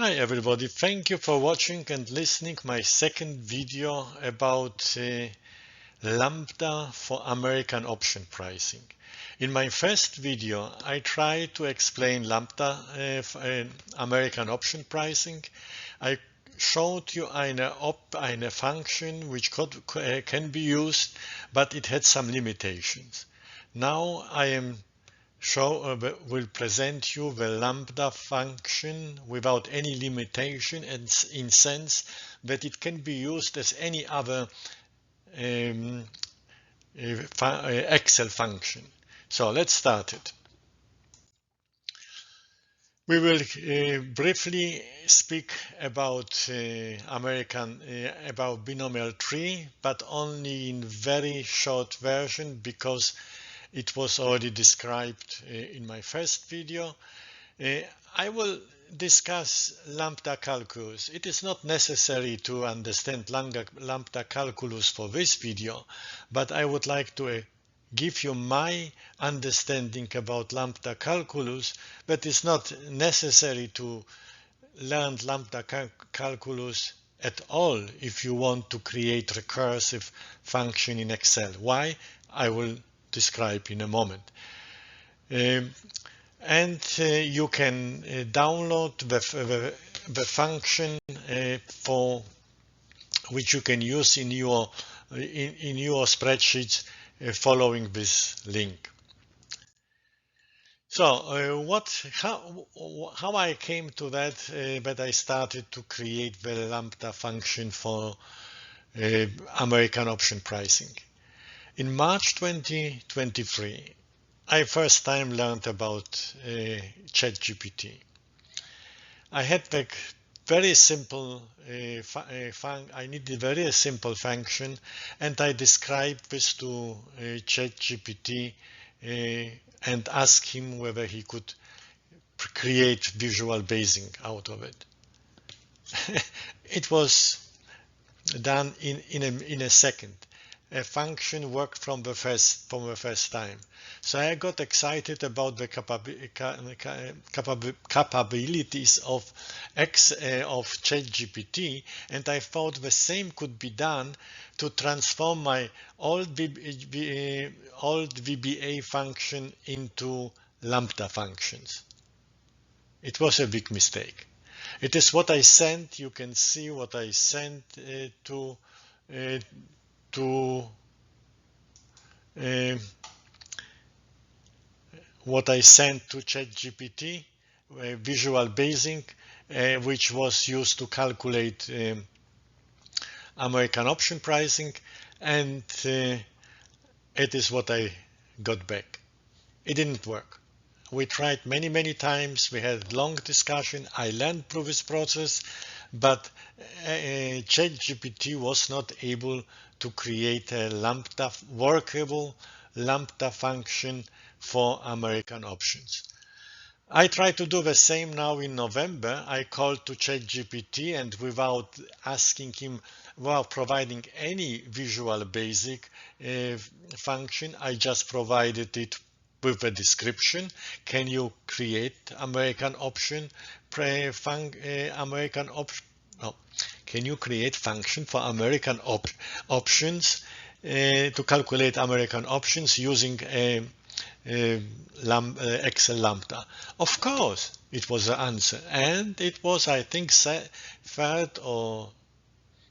Hi everybody, thank you for watching and listening my second video about Lambda for American option pricing. In my first video, I tried to explain Lambda American option pricing. I showed you eine function which can be used, but it had some limitations. Now I am will present you the lambda function without any limitation, and in sense that it can be used as any other Excel function. So let's start it. We will briefly speak about about binomial tree, but only in very short version because it was already described in my first video. I will discuss lambda calculus. It is not necessary to understand lambda calculus for this video, but I would like to give you my understanding about lambda calculus, but it's not necessary to learn lambda calculus at all if you want to create recursive function in Excel. Why? I will describe in a moment. You can download the function for which you can use in your spreadsheets following this link. So how I came to that I started to create the lambda function for American option pricing. In March 2023, I first time learned about ChatGPT. I had a very simple I needed a very simple function, and I described this to ChatGPT and asked him whether he could create visual basing out of it. It was done in a second. A function worked from the first time. So I got excited about the capabilities of ChatGPT, and I thought the same could be done to transform my old VBA function into lambda functions. It was a big mistake. It is what I sent. You can see what I sent what I sent to ChatGPT, visual basing, which was used to calculate American option pricing, and it is what I got back. It didn't work. We tried many times. We had long discussion. I learned through this process, but ChatGPT was not able to create a workable lambda function for American options. I tried to do the same now in November. I called to ChatGPT, and without asking him, without providing any visual basic function, I just provided it with a description. Can you create American option can you create function for American options to calculate American options using Excel Lambda? Of course, it was the answer, and it was, I think, third or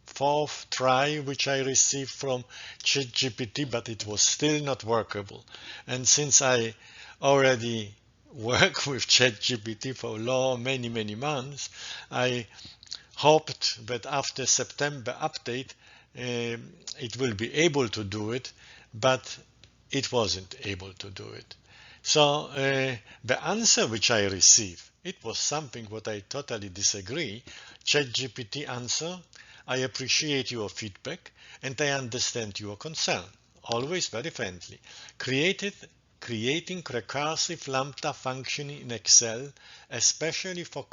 fourth try which I received from ChatGPT, but it was still not workable. And since I already work with ChatGPT for many months, I hoped that after September update it will be able to do it, but it wasn't able to do it. So the answer which I received, it was something what I totally disagree. ChatGPT answer: I appreciate your feedback and I understand your concern. Always very friendly. Creating recursive lambda function in Excel, especially for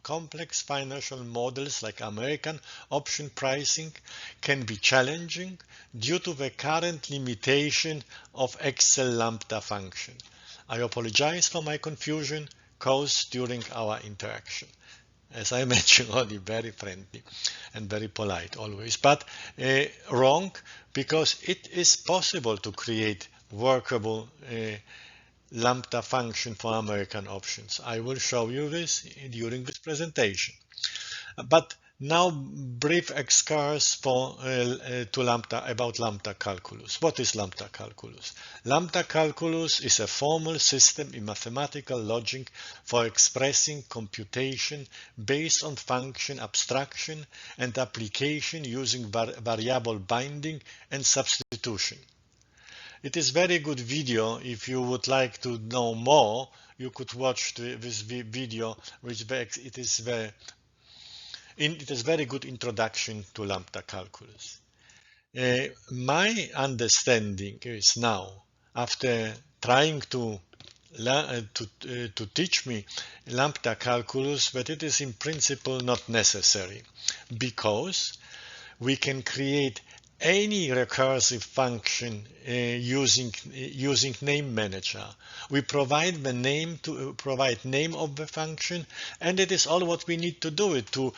complex financial models like American option pricing, can be challenging due to the current limitation of Excel lambda function. I apologize for my confusion caused during our interaction. as I mentioned already, very friendly and very polite always, but wrong, because it is possible to create workable Lambda function for American options. I will show you this during this presentation. But now, brief excursus to Lambda about Lambda calculus. What is Lambda calculus? Lambda calculus is a formal system in mathematical logic for expressing computation based on function abstraction and application using variable binding and substitution. It is very good video. If you would like to know more, you could watch this video, which it is very good introduction to Lambda calculus. My understanding is now, after trying to teach me Lambda calculus, that it is in principle not necessary, because we can create any recursive function using name manager. We provide the name of the function, and it is all what we need to do it to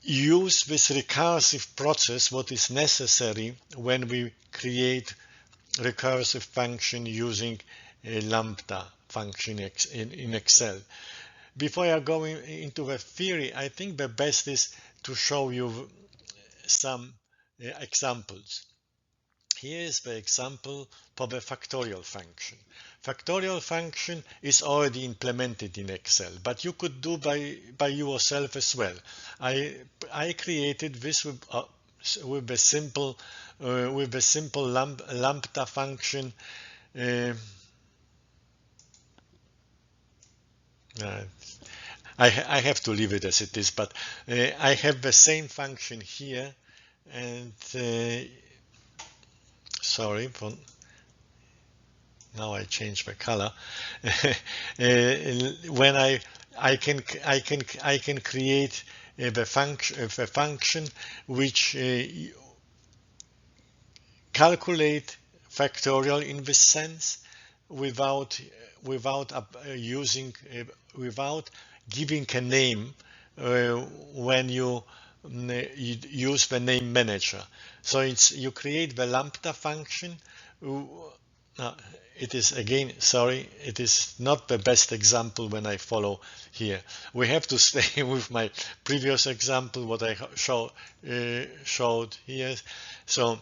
use this recursive process, what is necessary when we create recursive function using a Lambda function in Excel. Before I go into the theory, I think the best is to show you some examples. Here is the example for the factorial function. Factorial function is already implemented in Excel, but you could do by yourself as well. I created this with a simple lambda function. I have to leave it as it is, but I have the same function here, and sorry for now I change the color. When I can create the function which calculate factorial in this sense without giving a name when you use the name manager. So you create the lambda function. It is again, sorry, it is not the best example when I follow here. We have to stay with my previous example, what I showed here. So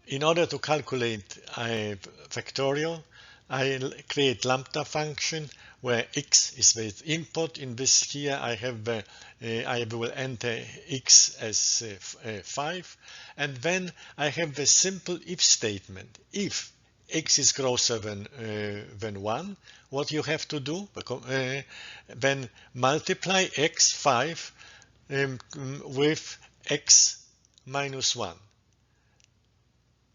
in order to calculate a factorial, I create lambda function where x is the input. In this here, I will enter x as 5, and then I have the simple if statement. If x is greater than 1, what you have to do, then multiply x5 with x minus 1.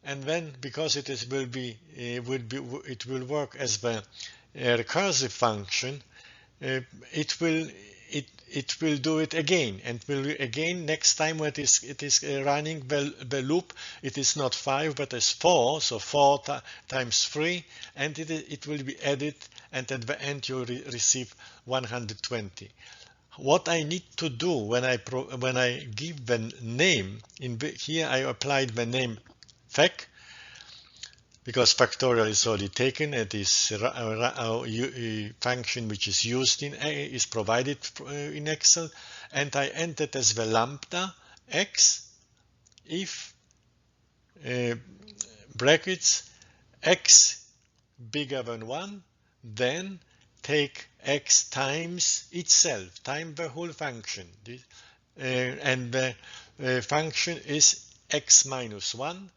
And then, because it will work as the recursive function, it will do it again, and will again next time when it is running the loop. It is not 5 but is 4, so 4 times 3, and it will be added, and at the end you receive 120. What I need to do when I give the name here, I applied the name fac, because factorial is already taken. It is a function which is used is provided in Excel, and I entered as the lambda x if brackets x bigger than 1, then take x times itself, times the whole function, and the function is x minus 1.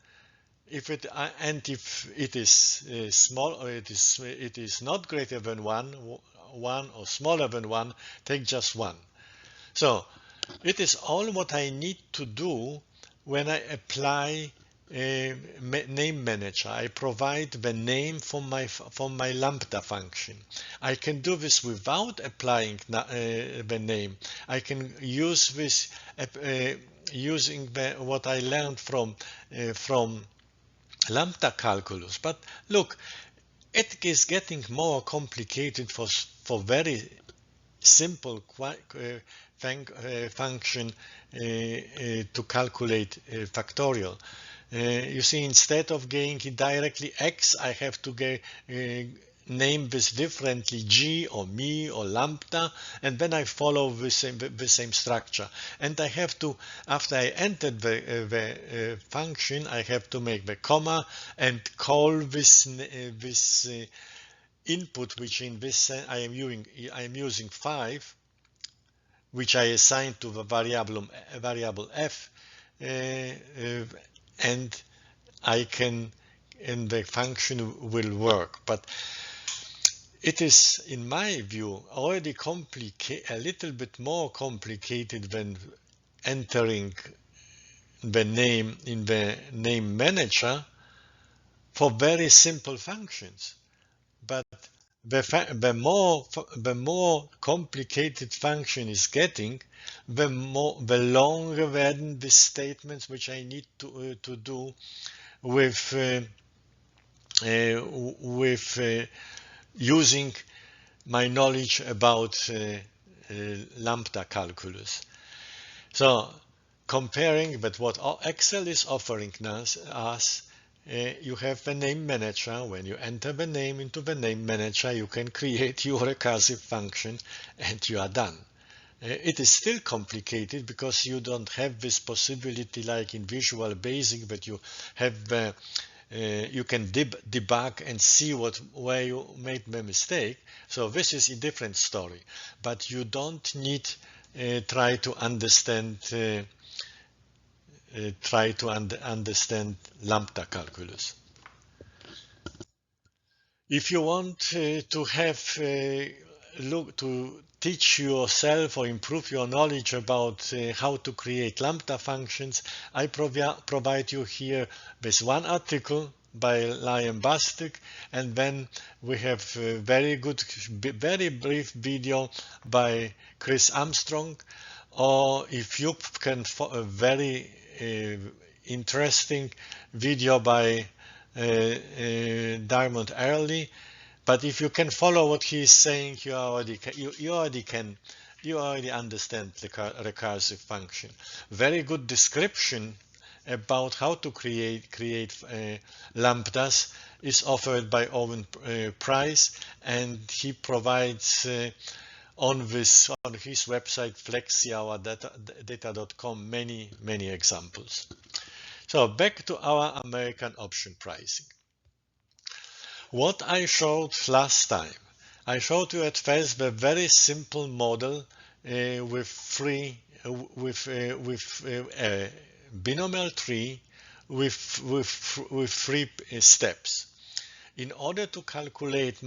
If it is small, or it is not greater than 1 or smaller than 1, take just 1. So it is all what I need to do when I apply a name manager. I provide the name for my lambda function. I can do this without applying the name. I can use this using what I learned from lambda calculus. But look, it is getting more complicated for very simple function to calculate factorial. You see, instead of getting it directly x, I have to name this differently, g or mi or lambda, and then I follow the same structure. And I have to, after I entered the function, I have to make the comma and call this input, which in this I am using 5, which I assign to the variable f, and the function will work. But it is, in my view, already a little bit more complicated than entering the name in the name manager for very simple functions. But the more complicated function is getting, the longer then the statements which I need to do with using my knowledge about lambda calculus. So comparing with what Excel is offering us, you have the name manager. When you enter the name into the name manager, you can create your recursive function and you are done. It is still complicated because you don't have this possibility like in Visual Basic, but you have you can debug and see where you made the mistake. So this is a different story, but you don't need try to understand lambda calculus. If you want to have to teach yourself or improve your knowledge about how to create lambda functions, I provide you here with one article by Lambda, and then we have a very brief video by Chris Armstrong, or if you can a very interesting video by Diamond Early. But if you can follow what he is saying, you already understand the recursive function. Very good description about how to create lambdas is offered by Owen Price, and he provides on his website flexihourdata.com many examples. So back to our American option pricing. What I showed last time, I showed you at first the very simple model with a binomial tree with 3 steps. In order to calculate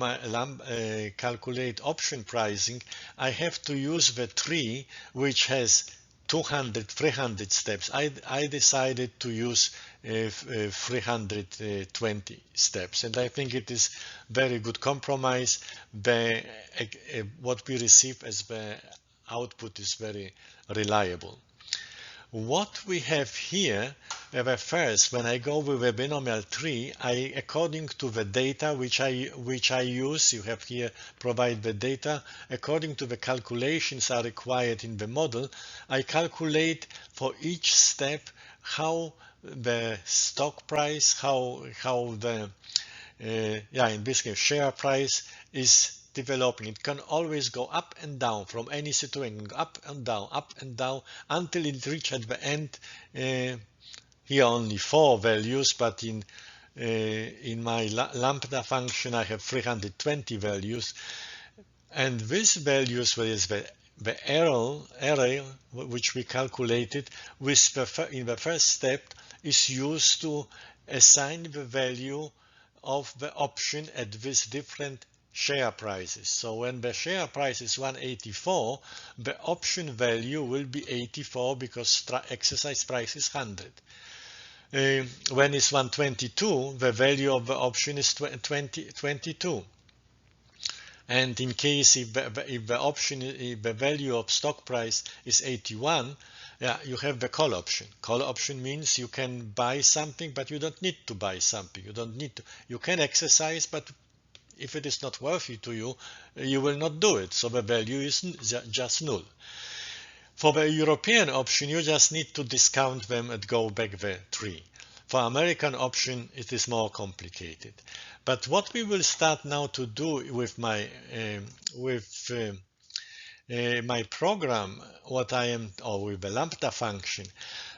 calculate option pricing, I have to use the tree which has 300 steps. I decided to use 320 steps, and I think it is very good compromise. What we receive as the output is very reliable. What we have here, first, when I go with a binomial tree, according to the data which I use, you have here provide the data, according to the calculations are required in the model, I calculate for each step how the stock price, how the in this case share price is developing. It can always go up and down from any situation, up and down, until it reaches at the end. Here only 4 values, but in my lambda function I have 320 values, and these values is the array which we calculated in the first step is used to assign the value of the option at these different share prices. So when the share price is 184, the option value will be 84 because exercise price is 100. When it's 122, the value of the option is 22. And in case if the value of stock price is 81, you have the call option. Call option means you can buy something, but you don't need to buy something. You can exercise, but if it is not worthy to you, you will not do it. So the value is just null. For the European option, you just need to discount them and go back the 3. For American option, it is more complicated. But what we will start now to do with my my program, or with the Lambda function,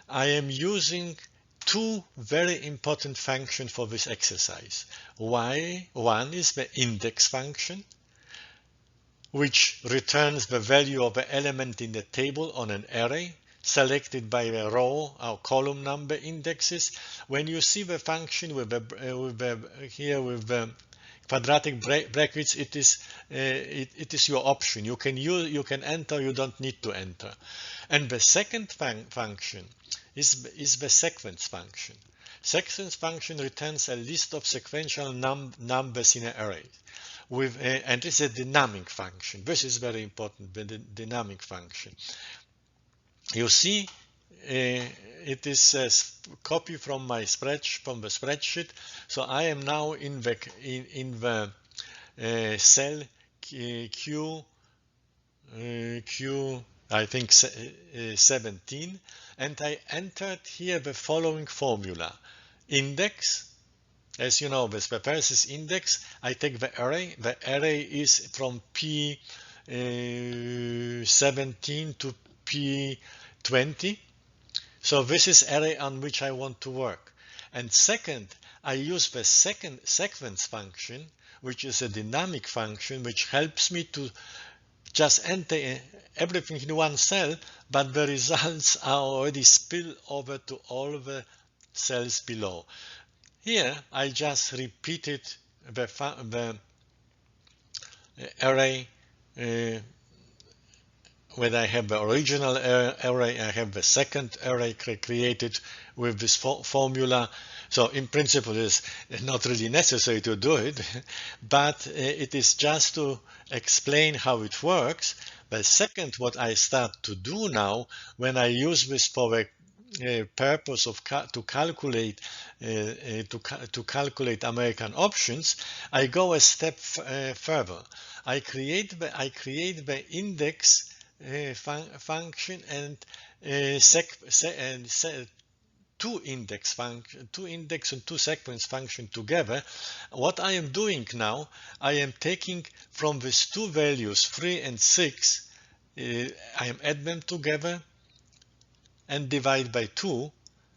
I am using two very important functions for this exercise. One is the index function, which returns the value of the element in the table on an array selected by the row or column number indexes. When you see the function with the quadratic brackets, it is your option. You can enter, you don't need to enter. And the second function is the sequence function. Sequence function returns a list of sequential numbers in an array. And it's a dynamic function. This is very important, the dynamic function. You see, it is a copy from the spreadsheet. So I am now in the cell Q, I think 17, and I entered here the following formula: index. As you know, with the Persis index, I take the array. The array is from P17 to P20. So this is array on which I want to work. And second, I use the second sequence function, which is a dynamic function, which helps me to just enter everything in one cell, but the results are already spilled over to all the cells below. Here, I just repeated the array. When I have the original array, I have the second array created with this formula. So in principle, it's not really necessary to do it, but it is just to explain how it works. But second, what I start to do now, when I use this for the purpose of to calculate American options, I go a step further. I create the index function and two index and two sequence function together. What I am doing now, I am taking from these two values 3 and 6, I am add them together and divide by 2,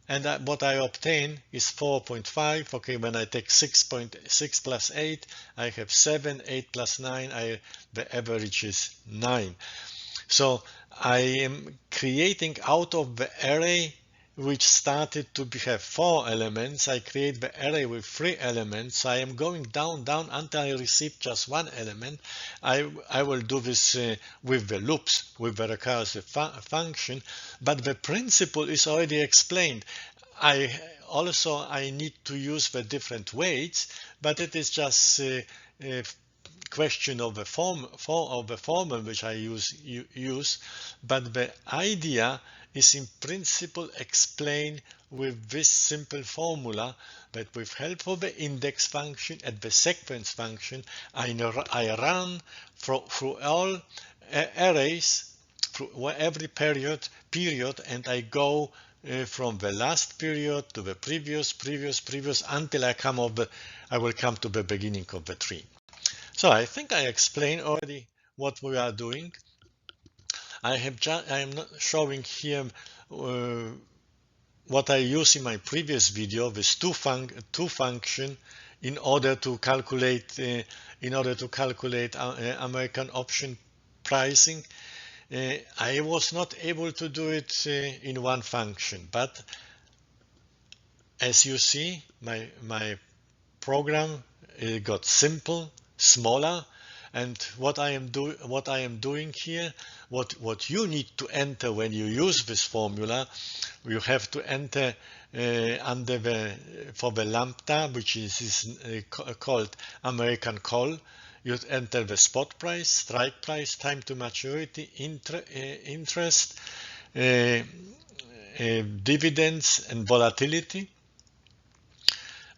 and what I obtain is 4.5. Okay, when I take 6.6 plus 8, I have 7, 8 plus 9, the average is 9. So I am creating out of the array which started to have 4 elements, I create the array with 3 elements. I am going down until I receive just 1 element. I will do this with the loops, with the recursive function, but the principle is already explained. I need to use the different weights, but it is just a question of the formula which I use, but the idea is in principle explained with this simple formula, that with help of the index function and the sequence function, I run through all arrays, through every period, and I go from the last period to the previous, until I will come to the beginning of the tree. So I think I explained already what we are doing. I am not showing here what I used in my previous video, with two function in order to calculate American option pricing. I was not able to do it in one function, but as you see, my program got simple, smaller. And what I am doing here, what you need to enter when you use this formula, you have to enter for the Lambda, which is called American call. You enter the spot price, strike price, time to maturity, interest, dividends, and volatility.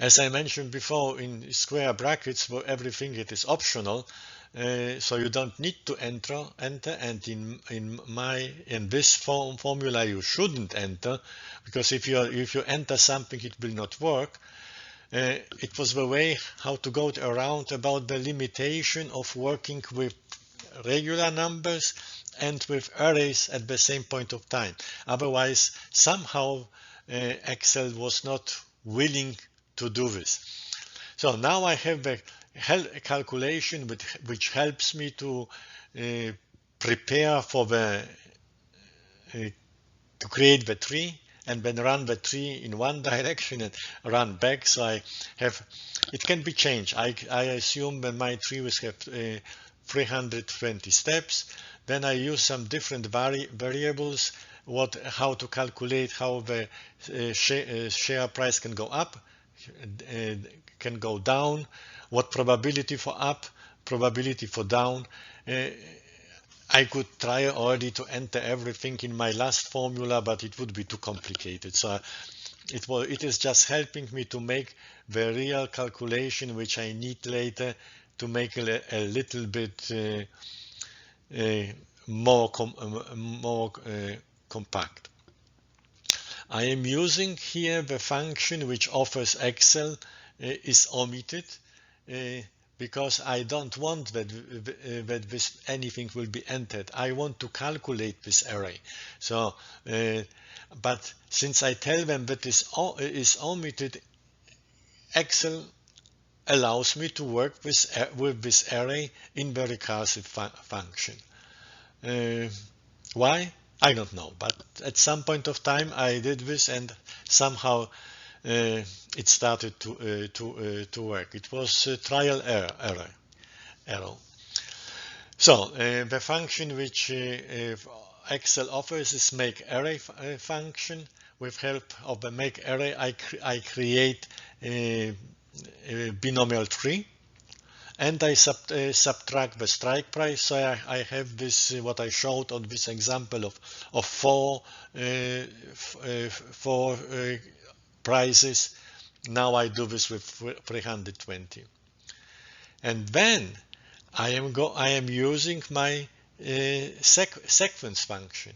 As I mentioned before, in square brackets, where everything it is optional, so you don't need to enter, and in this formula you shouldn't enter, because if you enter something, it will not work. It was the way how to go around about the limitation of working with regular numbers and with arrays at the same point of time. Otherwise, somehow Excel was not willing to do this. So now I have a calculation which helps me to prepare for the to create the tree and then run the tree in one direction and run back. So I have, it can be changed. I assume that my tree will have 320 steps. Then I use some different variables, how to calculate how the share price can go up, can go down, what probability for up, probability for down. I could try already to enter everything in my last formula, but it would be too complicated. So it is just helping me to make the real calculation which I need later to make a little bit more compact. I am using here the function which offers Excel is omitted because I don't want that this anything will be entered. I want to calculate this array. So, but since I tell them that is omitted, Excel allows me to work with this array in the recursive function. Why? I don't know, but at some point of time I did this, and somehow it started to work. It was trial error. So the function which Excel offers is make array function. With help of the make array, I create a binomial tree, and I subtract the strike price. So I have this what I showed on this example of four prices. Now I do this with 320, and then I am using my sequence function.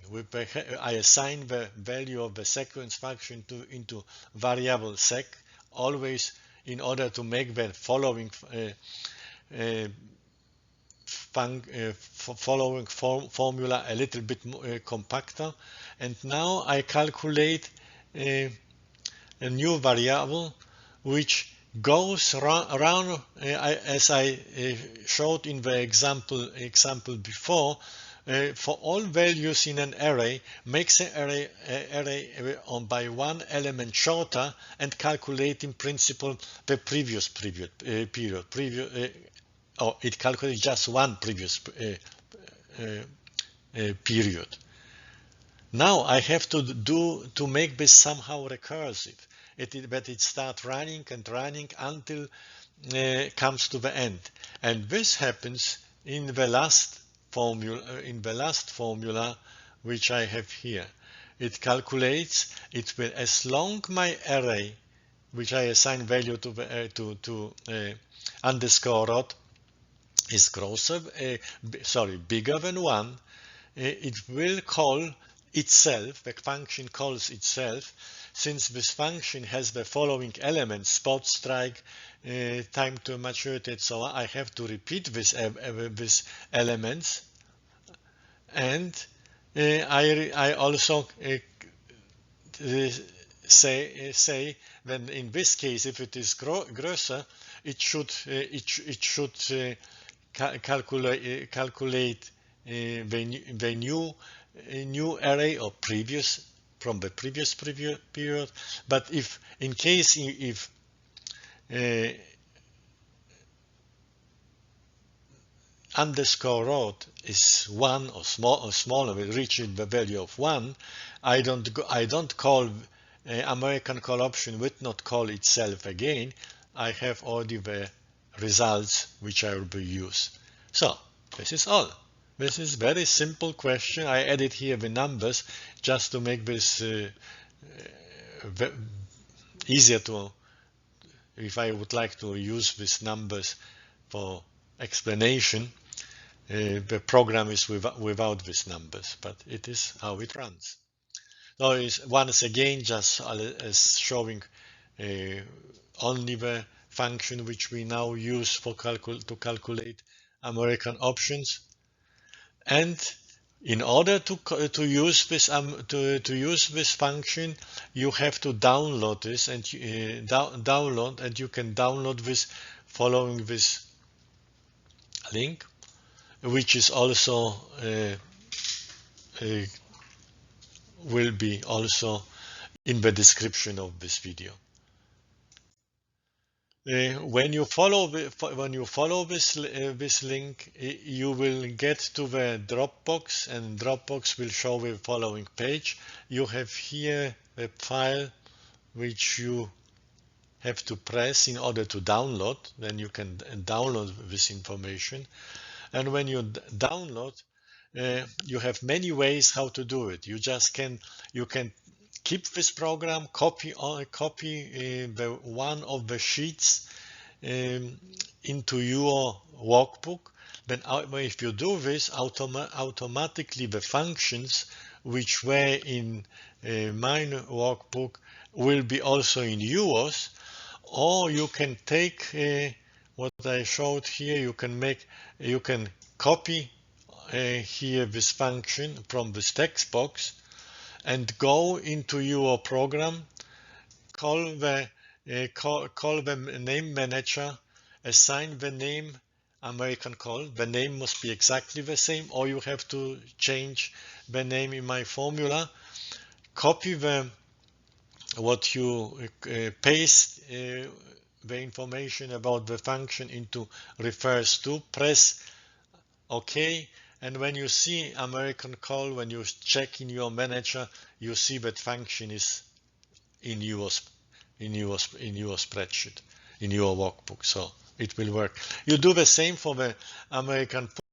I assign the value of the sequence function into variable sec, always in order to make the following formula a little bit more compacter. And now I calculate a new variable which goes around as I showed in the example before. For all values in an array, makes an array by one element shorter and calculate in principle the previous period. It calculates just one previous period. Now I have to make this somehow recursive. But it starts running and running until comes to the end, and this happens in the last formula which I have here. It calculates it will, as long my array which I assign value to underscore rod is bigger than 1, it will call itself, the function calls itself. Since this function has the following elements, spot, strike, time to maturity, and so on, I have to repeat these elements. And I also say that in this case, if it is grosser, it should calculate the new array or from the previous period. But if in case if underscore rod is 1 or smaller, will reach the value of 1, I don't call American call option would not call itself again. I have already the results which I will use. So this is all. This is very simple question. I added here the numbers just to make this easier to if I would like to use these numbers for explanation, the program is without these numbers, but it is how it runs. So it's once again just as showing only the function which we now use for to calculate American options. And in order to use this use this function, you have to download this, and download, and you can download this following this link, which is also will be also in the description of this video. When you follow this link, you will get to the Dropbox, and Dropbox will show the following page. You have here a file which you have to press in order to download. Then you can download this information. And when you download, you have many ways how to do it. You can keep this program, copy the one of the sheets into your workbook. Then if you do this, automatically the functions which were in my workbook will be also in yours. Or you can take what I showed here. You can copy here this function from this text box and go into your program, call the name manager, assign the name American call. The name must be exactly the same, or you have to change the name in my formula. Copy what you paste the information about the function into refers to, press OK, and when you see American call, when you check in your manager, you see that function is in your spreadsheet, in your workbook, so it will work. You do the same for the American